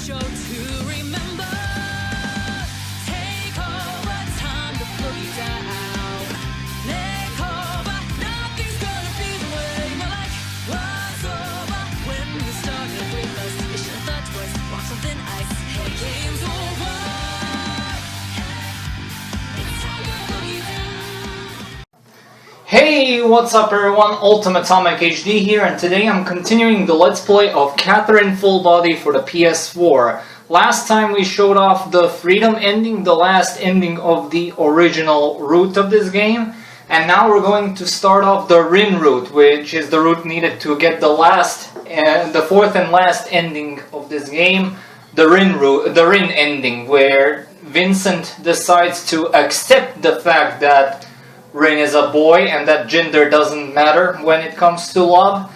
show to remember. Take over, time to put you down. Make over, nothing's gonna be the way my life was over. When you started with us, you should have thought twice. Want something ice, hey, game's over. It's time to put you down. Hey, what's up everyone, Ultimate Atomic HD here, and today I'm continuing the Let's Play of Qatherine Full Body for the PS4. Last time we showed off the Freedom ending, the last ending of the original route of this game, and now we're going to start off the Rin route, which is the route needed to get the fourth and last ending of this game, the Rin ending, where Vincent decides to accept the fact that Rin is a boy and that gender doesn't matter when it comes to love,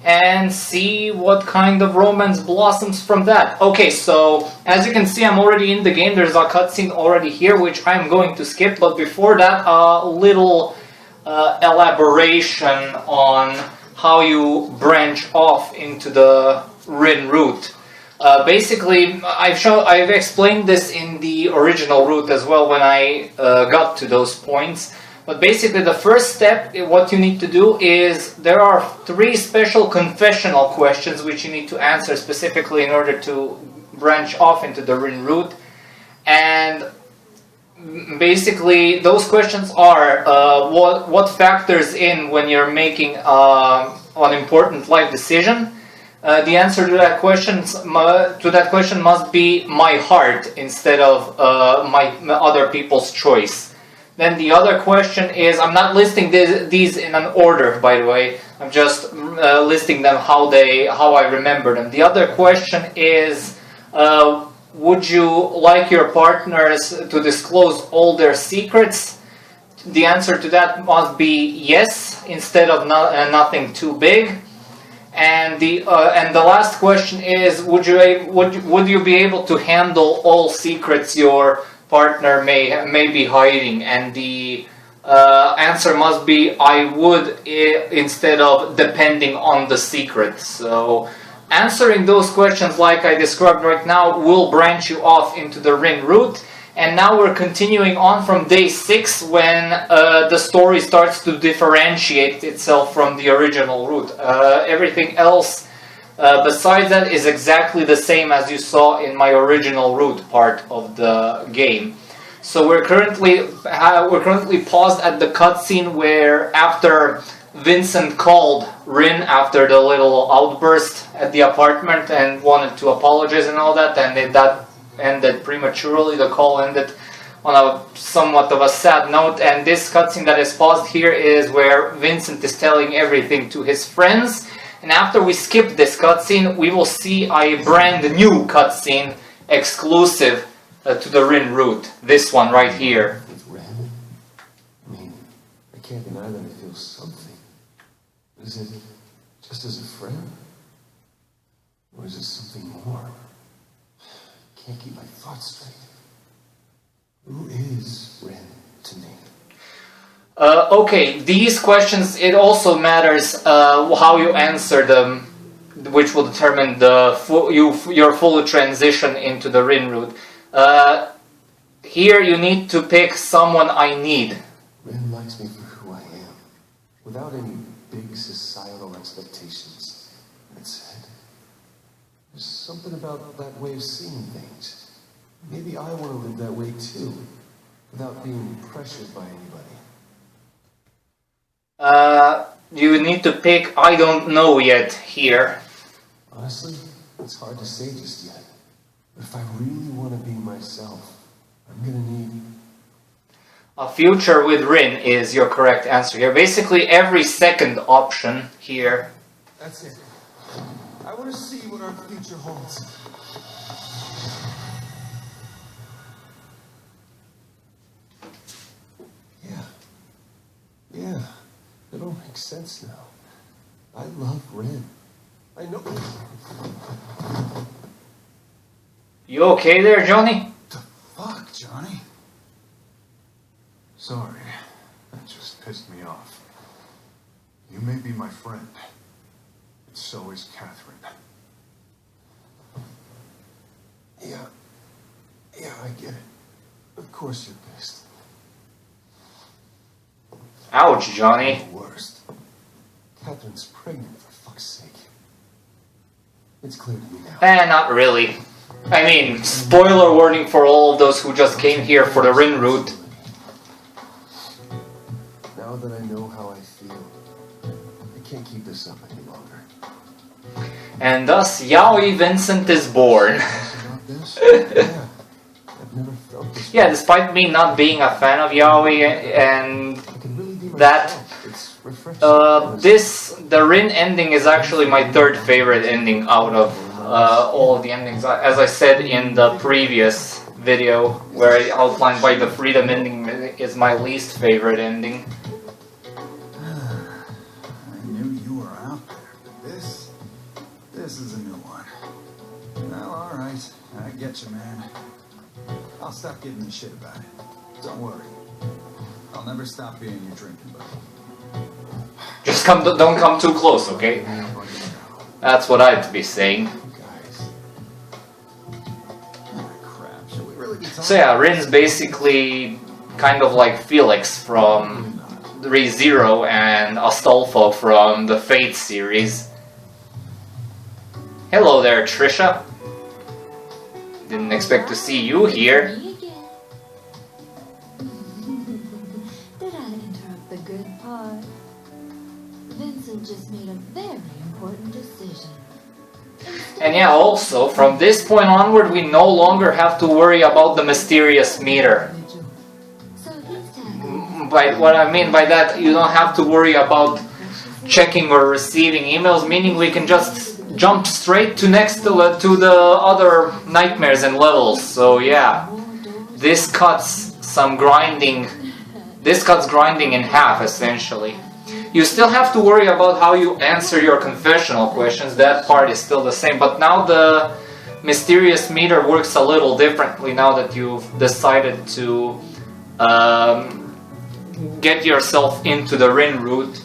and see what kind of romance blossoms from that. Okay, so as you can see, I'm already in the game. There's a cutscene already here which I'm going to skip, but before that a little elaboration on how you branch off into the Rin route. Basically, I've explained this in the original route as well when I got to those points. But basically, the first step, what you need to do is, there are 3 special confessional questions which you need to answer specifically in order to branch off into the Rin route. And basically, those questions are, what factors in when you're making an important life decision. The answer to that question must be my heart instead of my other people's choice. Then the other question is, I'm not listing these in an order, by the way. I'm just listing them how I remember them. The other question is, would you like your partners to disclose all their secrets? The answer to that must be yes, instead of nothing too big. And the last question is, would you be able to handle all secrets your partner may be hiding? And the answer must be I would, instead of depending on the secret. So answering those questions like I described right now will branch you off into the Rin route. And now we're continuing on from day 6 when the story starts to differentiate itself from the original route. Everything else besides that is exactly the same as you saw in my original route part of the game. So we're currently paused at the cutscene where, after Vincent called Rin after the little outburst at the apartment and wanted to apologize and all that, and that ended prematurely. The call ended on a somewhat of a sad note, and this cutscene that is paused here is where Vincent is telling everything to his friends. And after we skip this cutscene, we will see a brand new cutscene exclusive to the Rin route. This one right here. With Ren? I mean, I can't deny that I feel something. Is it just as a friend? Or is it something more? I can't keep my thoughts straight. Who is Ren to me? Okay, these questions, it also matters how you answer them, which will determine your full transition into the Rin route. Here you need to pick someone I need. Ren likes me for who I am, without any big societal expectations. That said, there's something about that way of seeing things. Maybe I want to live that way too, without being pressured by anybody. You need to pick I don't know yet here. Honestly, it's hard to say just yet. But if I really want to be myself, I'm gonna need... A future with Rin is your correct answer here. Basically every second option here. That's it. I want to see what our future holds. Yeah. It all makes sense now. I love Ren. I know. You okay there, Johnny? The fuck, Johnny? Sorry. That just pissed me off. You may be my friend, but so is Qatherine. Yeah, I get it. Of course you're pissed. Ouch, Johnny. The worst. Catherine's pregnant, for fuck's sake. It's clear to me now. Not really. I mean, spoiler warning for all of those who just came here for the Rin route. Now that I know how I feel, I can't keep this up any longer. And thus, Yaoi Vincent is born. About this? Yeah. I've never felt this. Yeah, despite me not being a fan of Yaoi and I can really be that, myself. It's refreshing. the Rin ending is actually my third favorite ending out of all of the endings. As I said in the previous video, where I outlined why the Freedom ending is my least favorite ending. I knew you were out there, but this is a new one. Well, alright, I get you, man. I'll stop giving a shit about it. Don't worry. I'll never stop being your drinking buddy. Just don't come too close, okay? That's what I'd be saying. Guys. Ah, crap. Should we really be talking? So yeah, Rin's basically kind of like Felix from ReZero and Astolfo from the Fate series. Hello there, Trisha. Didn't expect to see you here. Me again. Did I interrupt the good part? Vincent just made a very important decision. And yeah, also, from this point onward, we no longer have to worry about the mysterious meter. So he's tackling By what I mean by that, you don't have to worry about checking or receiving emails, meaning we can just jump straight to the other nightmares and levels. So yeah, this cuts grinding in half essentially. You still have to worry about how you answer your confessional questions. That part is still the same, but now the mysterious meter works a little differently now that you've decided to get yourself into the Rin route.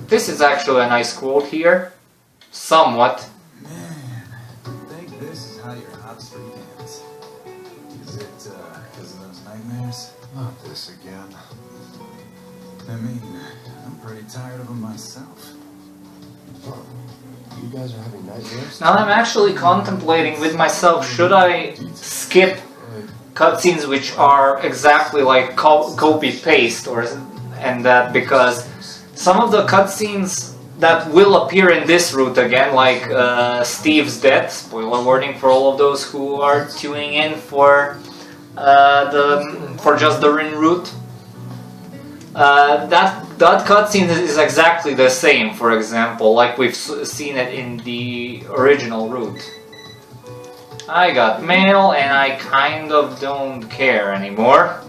This is actually a nice quote here. Somewhat. Man, I think this is how your hot streak ends. Is it, because of those nightmares? Not this again. I mean, I'm pretty tired of them myself. Oh, you guys are having nightmares? Now I'm actually contemplating with myself, should I skip cutscenes which are exactly like copy-paste and that, because some of the cutscenes that will appear in this route again, like Steve's death, spoiler warning for all of those who are tuning in for just the Rin route. That cutscene is exactly the same, for example, like we've seen it in the original route. I got mail and I kind of don't care anymore.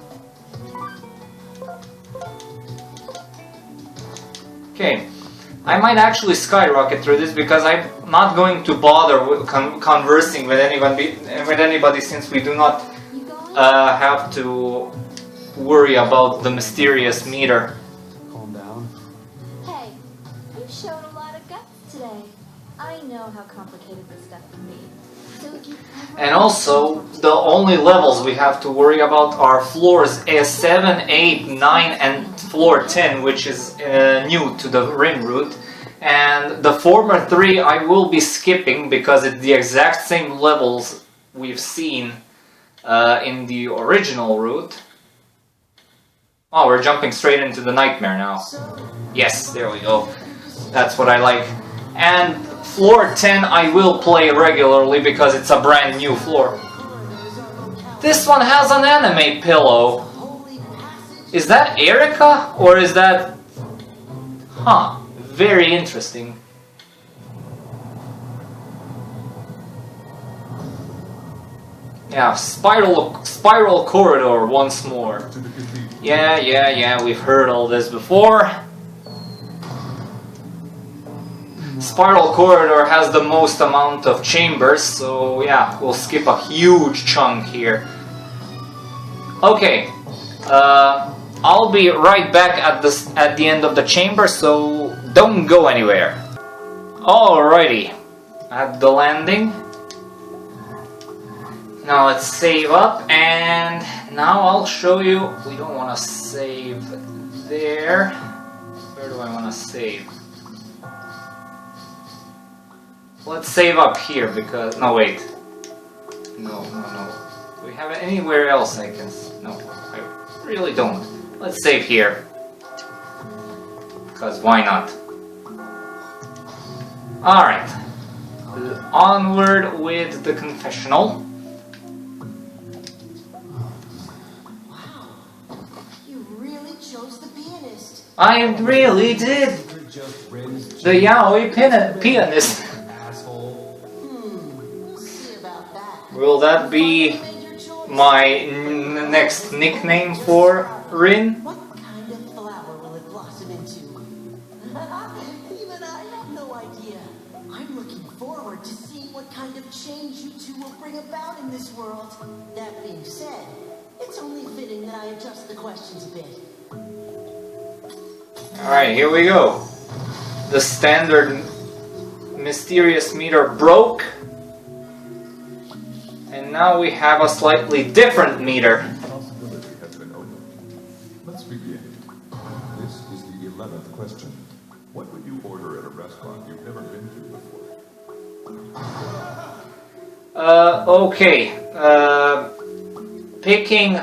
Okay, I might actually skyrocket through this because I'm not going to bother with conversing with anybody since we do not have to worry about the mysterious meter. Calm down. Hey, you showed a lot of guts today. I know how complicated this stuff can be. So if you And also, the only levels we have to worry about are floors 7, 8, 9 and floor 10, which is new to the Rin route. And the former 3 I will be skipping because it's the exact same levels we've seen in the original route. Oh, we're jumping straight into the nightmare now. Yes, there we go. That's what I like. And floor 10 I will play regularly because it's a brand new floor. This one has an anime pillow. Is that Erica or is that... Huh, very interesting. Yeah, spiral corridor once more. Yeah, we've heard all this before. Spiral corridor has the most amount of chambers, so yeah, we'll skip a huge chunk here. Okay, I'll be right back at the end of the chamber, so don't go anywhere. Alrighty, at the landing, Now let's save up, and now I'll show you. We don't want to save there. Where do I want to save? Let's save up here because... No, wait. No. Do we have it anywhere else I can... No, I really don't. Let's save here. Because why not? Alright. Onward with the confessional. Wow, you really chose the pianist. I really did! The yaoi pianist. We'll see about that. Will that be my next nickname for Rin? What kind of flower will it blossom into? Even I have no idea. I'm looking forward to seeing what kind of change you two will bring about in this world. That being said, it's only fitting that I adjust the questions a bit. Alright, here we go. The standard mysterious meter broke. And now we have a slightly different meter. Possibility has been opened. Let's begin. This is the 11th question. What would you order at a restaurant you've never been to before? Okay. Picking...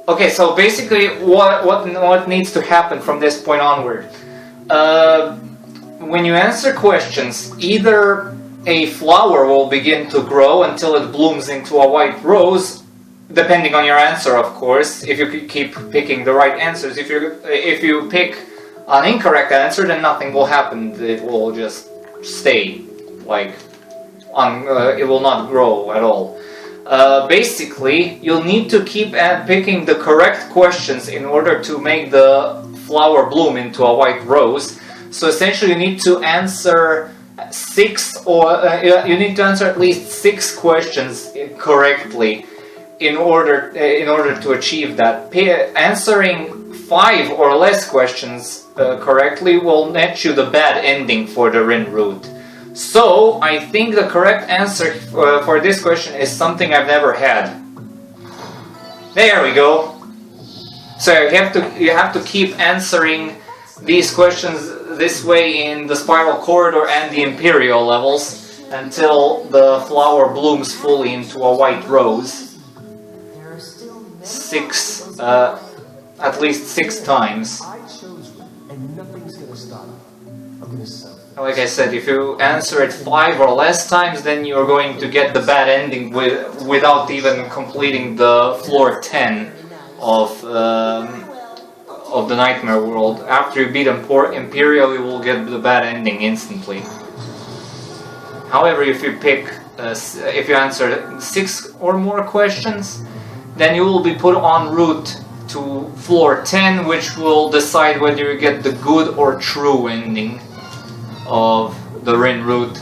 Okay, so basically what needs to happen from this point onward? When you answer questions, either a flower will begin to grow until it blooms into a white rose, depending on your answer, of course, if you keep picking the right answers. If you pick an incorrect answer, then nothing will happen. It will just stay, like, it will not grow at all. Basically, you'll need to keep picking the correct questions in order to make the flower bloom into a white rose. So essentially, you need to answer you need to answer at least 6 questions correctly in order to achieve that. Answering 5 or less questions correctly will net you the bad ending for the Rin route. So I think the correct answer for this question is something I've never had. There we go. So you have to keep answering these questions this way in the spiral corridor and the imperial levels until the flower blooms fully into a white rose. There are still At least 6 times. I chose one, and nothing's gonna stop me. I'm gonna sell. Like I said, if you answer it 5 or less times, then you're going to get the bad ending without even completing the floor 10 of the Nightmare World. After you beat Imperial, you will get the bad ending instantly. However, if you answer 6 or more questions, then you will be put en route to floor 10, which will decide whether you get the good or true ending of the Rin route.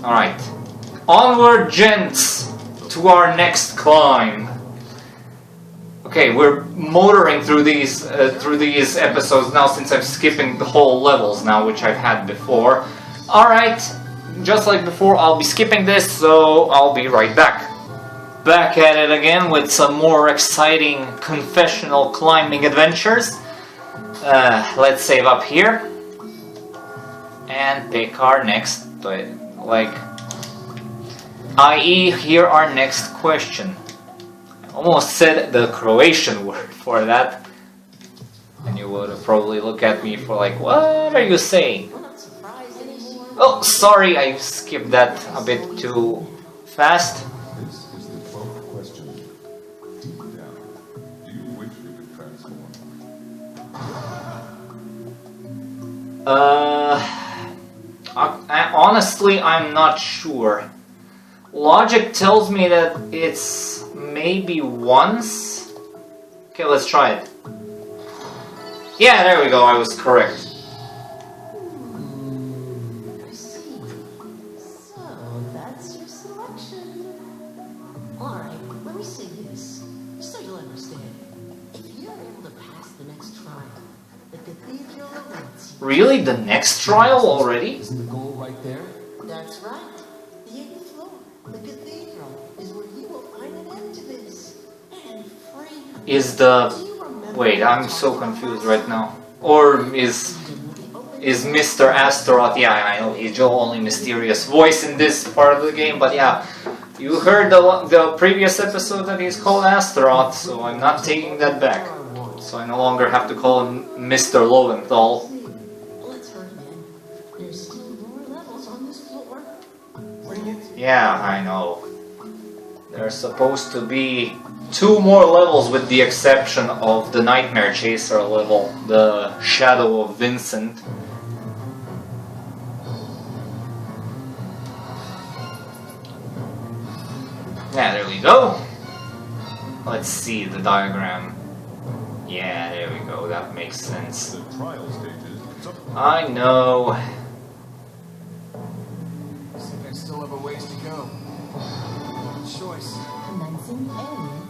Alright. Onward, gents, to our next climb. Okay, we're motoring through these episodes now since I'm skipping the whole levels now, which I've had before. Alright, just like before, I'll be skipping this, so I'll be right back. Back at it again with some more exciting confessional climbing adventures. Let's save up here. And pick our next, i.e. here our next question. Almost said the Croatian word for that, and you would have probably looked at me for like, what are you saying? We're not surprised anymore. Oh, sorry, I skipped that a bit too fast. This is the 12th question. Deep down, do you wish you could transform? Honestly, I'm not sure. Logic tells me that it's maybe once. Okay, let's try it. Yeah, there we go, I was correct. I see. So, that's your selection. Alright, let me say this, so you'll understand. If you're able to pass the next trial, the cathedral awaits you. Really? The next trial already? Isn't the goal right there? That's right. The 8th floor, the cathedral, is where you will is the... Wait, I'm so confused right now. Or is Mr. Astaroth? Yeah, I know he's the only mysterious voice in this part of the game, but yeah, you heard the previous episode that he's called Astaroth, so I'm not taking that back. So I no longer have to call him Mr. Lowenthal. Let's hurry, man. There's still more levels on this floor. Bring it. Yeah, I know. There's supposed to be 2 more levels with the exception of the Nightmare Chaser level, the Shadow of Vincent. Yeah, there we go. Let's see the diagram. Yeah, there we go, that makes sense. The trial stages. I know. Looks like I still have a ways to go. Choice. Commencing area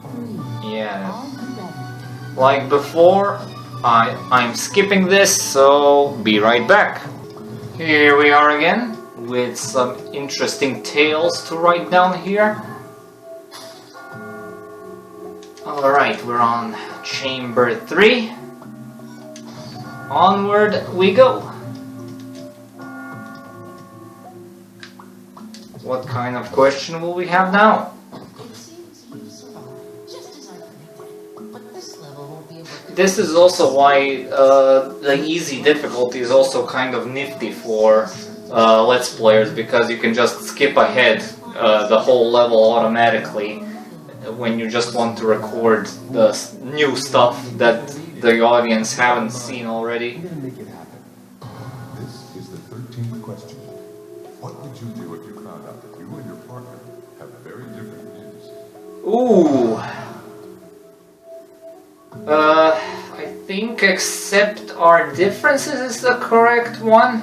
3. Yeah. Are you ready? Like before, I'm skipping this, so be right back. Here we are again, with some interesting tales to write down here. Alright, we're on Chamber 3. Onward we go. What kind of question will we have now? It seems you've survived, just as I predicted. But this level won't be able to... This is also why the easy difficulty is also kind of nifty for Let's Players, because you can just skip ahead the whole level automatically when you just want to record the new stuff that the audience haven't seen already. I'm gonna make it happen. This is the 13th question. What would you do if you found out that you and your partner have very different views? Ooh. I think accept our differences is the correct one.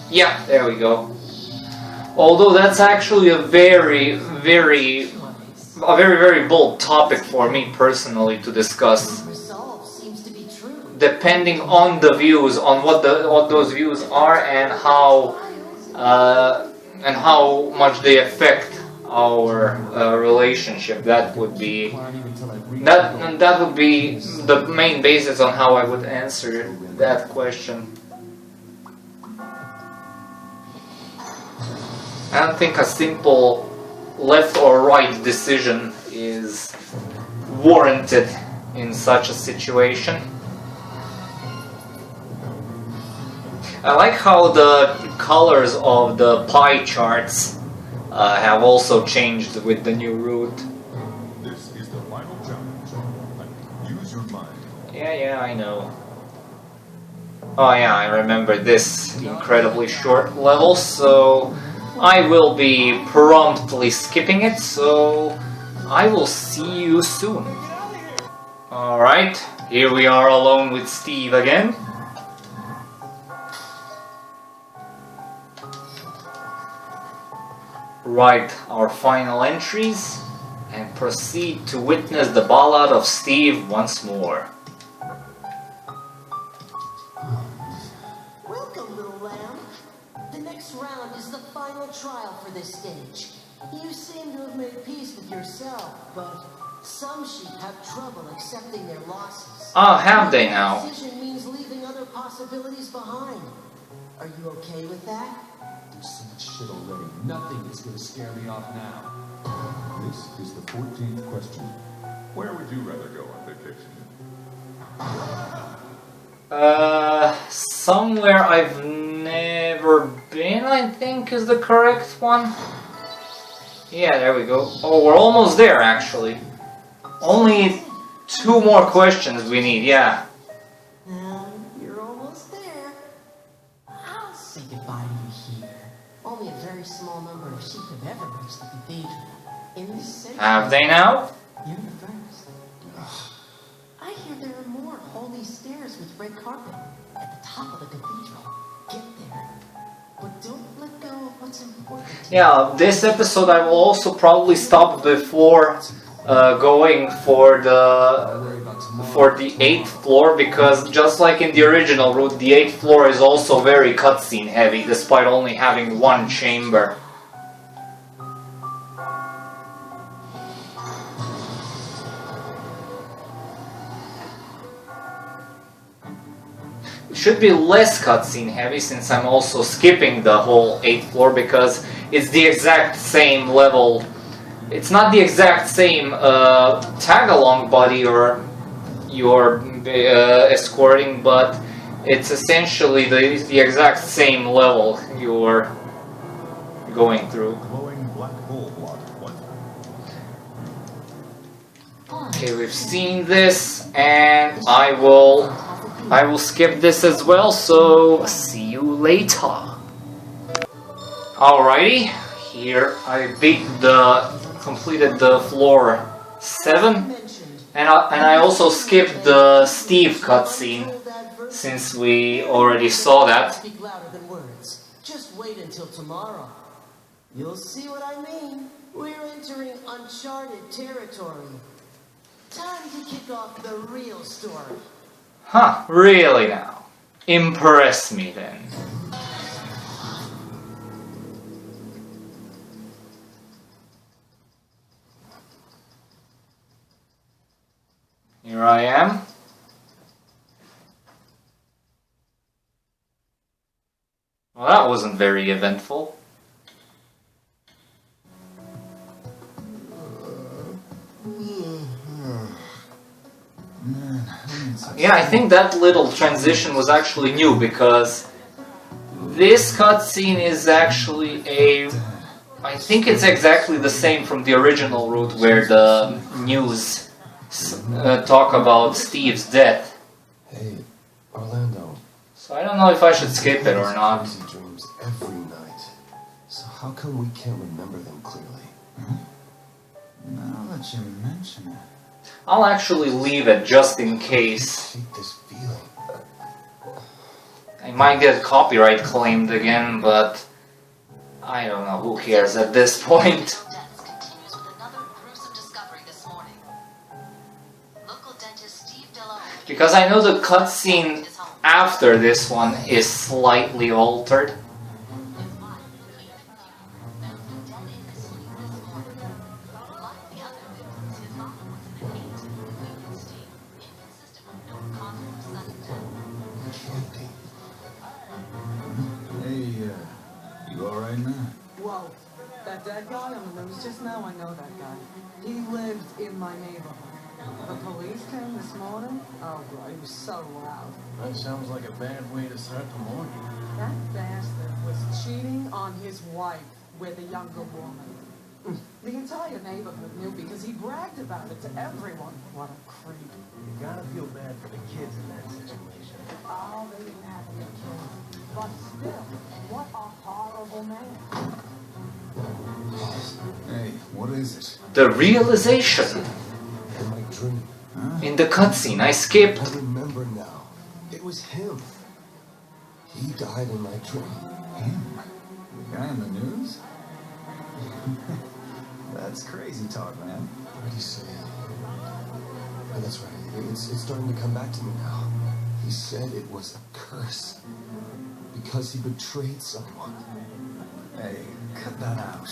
Yeah, there we go. Although that's actually a very bold topic for me personally to discuss. Resolve seems to be true. Depending on the views, on what those views are, and how much they affect our relationship, that would be that would be the main basis on how I would answer that question. I don't think a simple left or right decision is warranted in such a situation. I like how the colors of the pie charts have also changed with the new route. This is the final challenge. Use your mind. Yeah, I know. Oh yeah, I remember this incredibly short level, so I will be promptly skipping it, so I will see you soon. Alright, here we are alone with Steve again. Write our final entries and proceed to witness the ballad of Steve once more. Welcome, little lamb. The next round is the final trial for this stage. You seem to have made peace with yourself, but some sheep have trouble accepting their losses. Oh, have they now? Decision means leaving other possibilities behind. Are you okay with that? There's so much shit already. Nothing is gonna scare me off now. This is the 14th question. Where would you rather go on vacation? Somewhere I've never been, I think, is the correct one. Yeah, there we go. Oh, we're almost there, actually. Only 2 more questions we need, yeah. You're almost there. I'll say goodbye to you here. Only a very small number of sheep have ever reached the cathedral. In this century, Have they now? you're the first. I hear there are more holy stairs with red carpet at the top of the cathedral. Get there. But don't let go of what's important to you. Yeah, this episode I will also probably stop before going for the 8th floor, because just like in the original route, the 8th floor is also very cutscene heavy, despite only having 1 chamber. should be less cutscene heavy, since I'm also skipping the whole 8th floor because it's the exact same level. It's not the exact same tag-along buddy or you're escorting, but it's essentially the exact same level you're going through. Glowing black hole block. Okay, we've seen this, and I will skip this as well, so see you later. Alrighty, here I completed the floor 7, and I also skipped the Steve cutscene, since we already saw that. Speak louder than words. Just wait until tomorrow. You'll see what I mean. We're entering uncharted territory. Time to kick off the real story. Huh, really now? Impress me then. Here I am. Well, that wasn't very eventful. Yeah, I think that little transition was actually new, because this cutscene is actually I think it's exactly the same from the original route where the news talk about Steve's death. Hey, Orlando. So I don't know if I should skip it or not. Crazy dreams every night. So how come we can't remember them clearly? Now that you mention it. I'll actually leave it just in case. I hate this feeling. I might get copyright claimed again, but I don't know, who cares at this point. Deaths continues with another gruesome discovery this morning. Local dentist Steve Delo Because I know the cutscene after this one is slightly altered. You alright, man? Whoa, that dead guy on the news just now, I know that guy. He lived in my neighborhood. The police came this morning. Oh, bro, he was so loud. That sounds like a bad way to start the morning. That bastard was cheating on his wife with a younger woman. The entire neighborhood knew because he bragged about it to everyone. What a creep. You gotta feel bad for the kids in that situation. Oh, they didn't have any kids. But still, what a horrible man. Hey, what is it? The realization In my dream. in the cutscene I skipped. I remember now. It was him. He died in my dream. Him? The guy in the news? That's crazy talk, man. What did he say? Oh, that's right. It's starting to come back to me now. He said it was a curse. Because he betrayed someone. Hey, cut that out.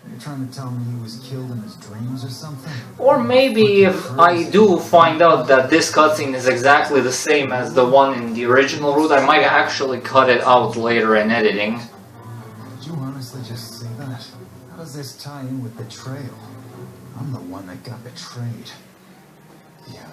You're trying to tell me he was killed in his dreams or something? Or maybe if I do find out that this cutscene is exactly the same as the one in the original route, I might actually cut it out later in editing. Did you honestly just say that? How does this tie in with betrayal? I'm the one that got betrayed. Yeah.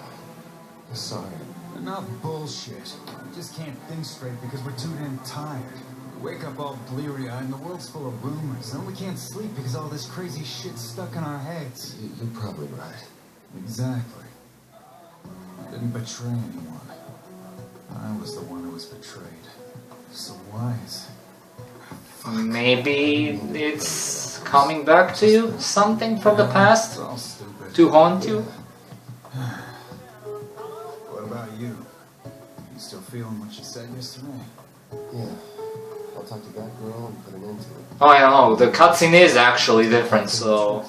Sorry. Enough bullshit. We just can't think straight because we're too damn tired. We wake up all bleary-eyed and the world's full of rumors. And we can't sleep because all this crazy shit's stuck in our heads. You're probably right. Exactly. I didn't betray anyone. I was the one who was betrayed. So why is... Maybe it's coming back to you, something from the past, It's all stupid. to haunt you. What about you? You still feeling what you said yesterday? Yeah. I'll talk to that girl and put an end to it. Oh, I don't know, the cutscene is actually different, so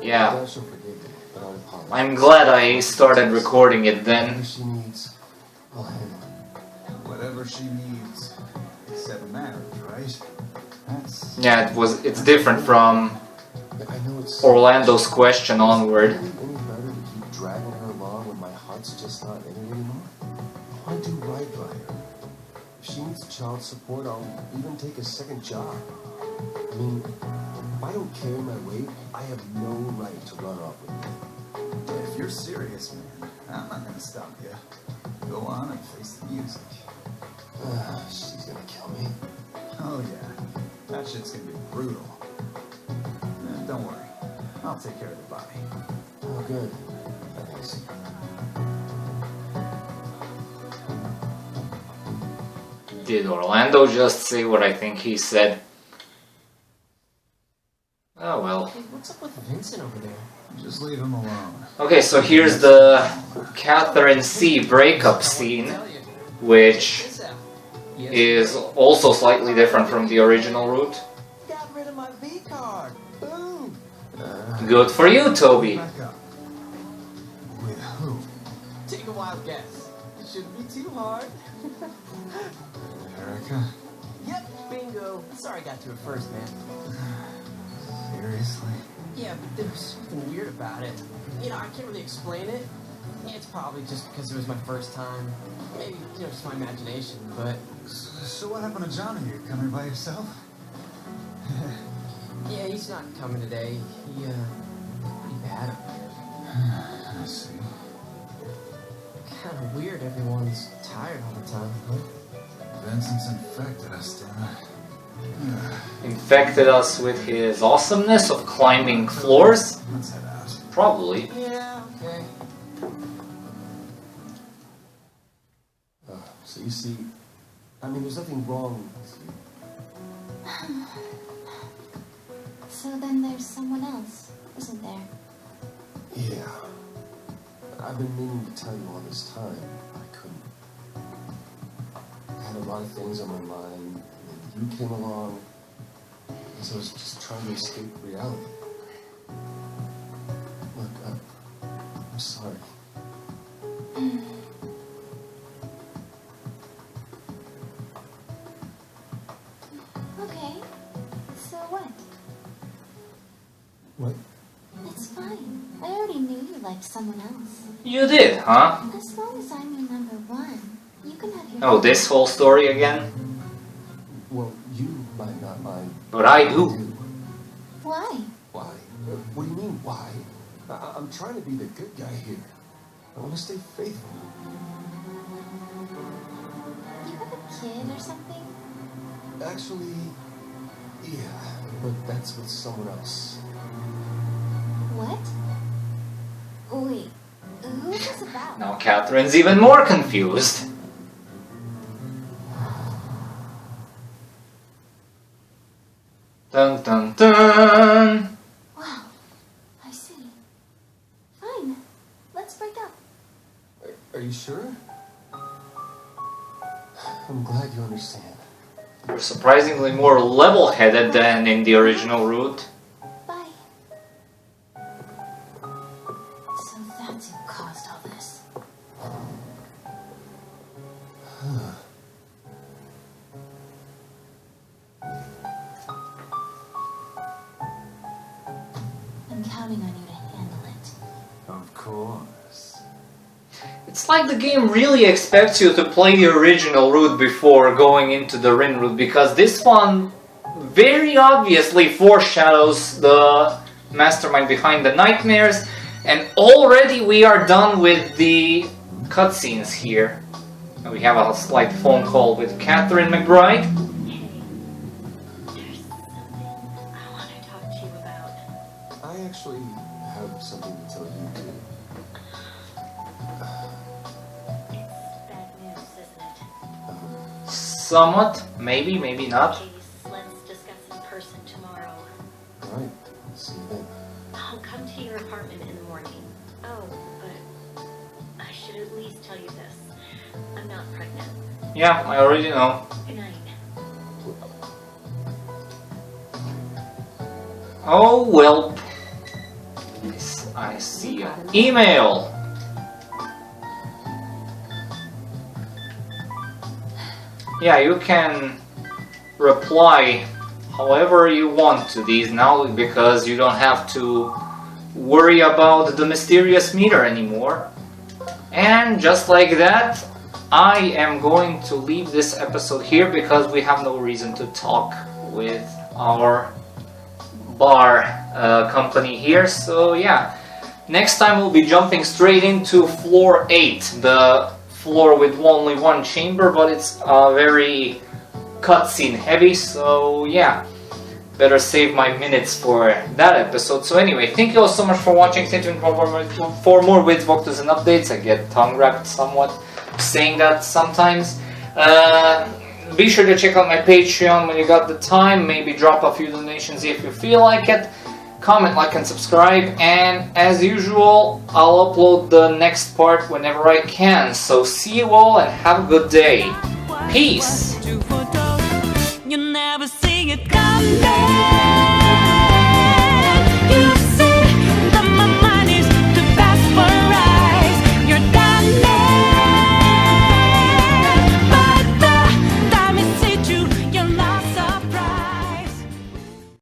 yeah. I she'll forgive me, but I'll apologize. I'm glad I started recording it then. Whatever she needs, I'll handle it. Whatever she needs. Except marriage, right? That's... Yeah, it's different from I know it's Orlando's question onward. Is it really any better to keep dragging her along when my heart's just not in it anymore? I do right by her. she needs child support, I'll even take a second job. I mean, if I don't carry my weight, I have no right to run off with you. If you're serious, man, I'm not gonna stop you. Go on and face the music. She's gonna kill me. Oh yeah, that shit's gonna be brutal. Don't worry, I'll take care of the body. Oh, good. Thanks. Did Orlando just say what I think he said? Oh well. Hey, what's up with Vincent over there? Just leave him alone. Okay, so here's the Qatherine C breakup scene, which is also slightly different from the original route. Got rid of my V card. Boom. Good for you, Toby. Back up. With who? Take a wild guess. It shouldn't be too hard. Erica? Yep, bingo. Sorry I got to it first, man. Seriously? Yeah, but there was something weird about it. You know, I can't really explain it. It's probably just because it was my first time. Maybe, just my imagination, but... So what happened to Johnny? You come here by yourself? Yeah, he's not coming today. He, pretty bad up here. I see. Kind of weird everyone's tired all the time, huh? Vincent's infected us, damn it. Infected us with his awesomeness of climbing floors? Let's head out. Probably. Yeah, okay. So you see, I mean, there's nothing wrong with you. So then there's someone else, isn't there? Yeah. I've been meaning to tell you all this time. I couldn't. I had a lot of things on my mind, and you came along, and so I was just trying to escape reality. Look, I'm sorry. Okay, so what? What? It's fine. I already knew you liked someone else. You did, huh? As long as I'm your number one, you can have your... Oh, this whole story again? Well, you might not mind. But I do. Why? Why? What do you mean, why? I'm trying to be the good guy here. I want to stay faithful. You have a kid or something? Actually, yeah, but that's with someone else. What? Wait, who's this about? Now Qatharine's even more confused. Dun dun dun! Wow, I see. Fine, let's break up. Are you sure? I'm glad you understand. You're surprisingly more level-headed than in the original route. Bye. So that's who caused all this. I'm counting on you to handle it. Of course. It's like the game really expects you to play the original route before going into the Rin route, because this one very obviously foreshadows the mastermind behind the nightmares, and already we are done with the cutscenes here. And we have a slight phone call with Qatherine McBride. Hey, there's something I want to talk to you about. I actually have something to tell you too. It's bad news, isn't it? Somewhat, maybe, maybe not. Please, let's discuss in person tomorrow. Alright, see you then. I'll come to your apartment in the morning. Oh, but I should at least tell you this. I'm not pregnant. Yeah, I already know. Good night. Oh well. Yes, I see an email. Yeah, you can reply however you want to these now, because you don't have to worry about the mysterious meter anymore. And just like that, I am going to leave this episode here because we have no reason to talk with our bar company here. So yeah, next time we'll be jumping straight into floor 8, the floor with only one chamber, but it's very cutscene heavy, so yeah, better save my minutes for that episode. So anyway, thank you all so much for watching. Stay tuned for more with walkthroughs and updates. I get tongue wrapped somewhat saying that sometimes. Be sure to check out my Patreon when you got the time. Maybe drop a few donations if you feel like it. Comment, like, and subscribe. And as usual, I'll upload the next part whenever I can. So see you all and have a good day. Peace! You never see it coming.